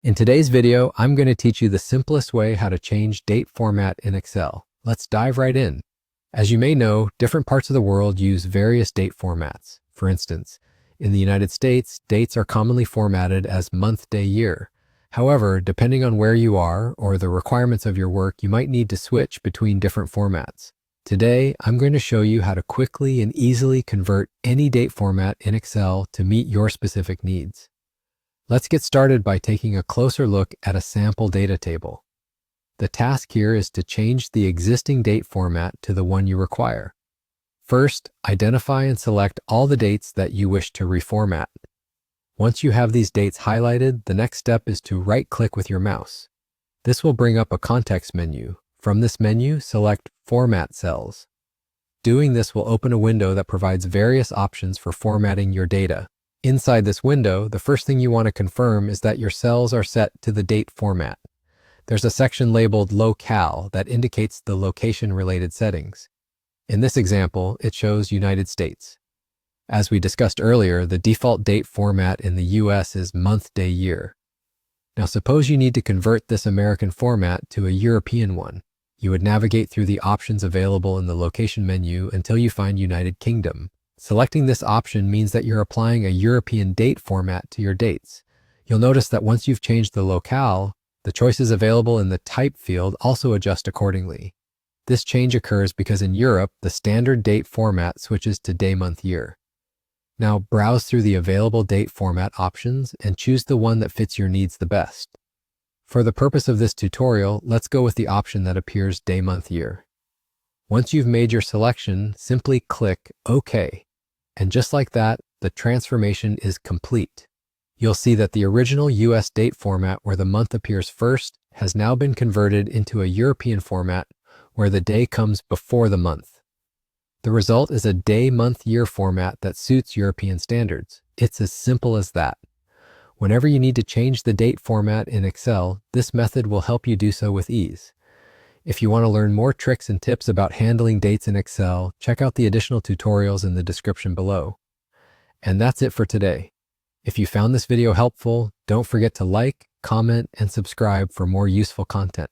In today's video, I'm going to teach you the simplest way how to change date format in Excel. Let's dive right in. As you may know, different parts of the world use various date formats. For instance, in the United States, dates are commonly formatted as month, day, year. However, depending on where you are or the requirements of your work, you might need to switch between different formats. Today, I'm going to show you how to quickly and easily convert any date format in Excel to meet your specific needs. Let's get started by taking a closer look at a sample data table. The task here is to change the existing date format to the one you require. First, identify and select all the dates that you wish to reformat. Once you have these dates highlighted, the next step is to right-click with your mouse. This will bring up a context menu. From this menu, select Format Cells. Doing this will open a window that provides various options for formatting your data. Inside this window, the first thing you want to confirm is that your cells are set to the date format. There's a section labeled Locale that indicates the location-related settings. In this example, it shows United States. As we discussed earlier, the default date format in the US is month, day, year. Now suppose you need to convert this American format to a European one. You would navigate through the options available in the location menu until you find United Kingdom. Selecting this option means that you're applying a European date format to your dates. You'll notice that once you've changed the locale, the choices available in the type field also adjust accordingly. This change occurs because in Europe, the standard date format switches to day, month, year. Now browse through the available date format options and choose the one that fits your needs the best. For the purpose of this tutorial, let's go with the option that appears day, month, year. Once you've made your selection, simply click OK. And just like that, the transformation is complete. You'll see that the original US date format where the month appears first has now been converted into a European format where the day comes before the month. The result is a day, month, year format that suits European standards. It's as simple as that. Whenever you need to change the date format in Excel, this method will help you do so with ease. If you want to learn more tricks and tips about handling dates in Excel, check out the additional tutorials in the description below. And that's it for today. If you found this video helpful, don't forget to like, comment, and subscribe for more useful content.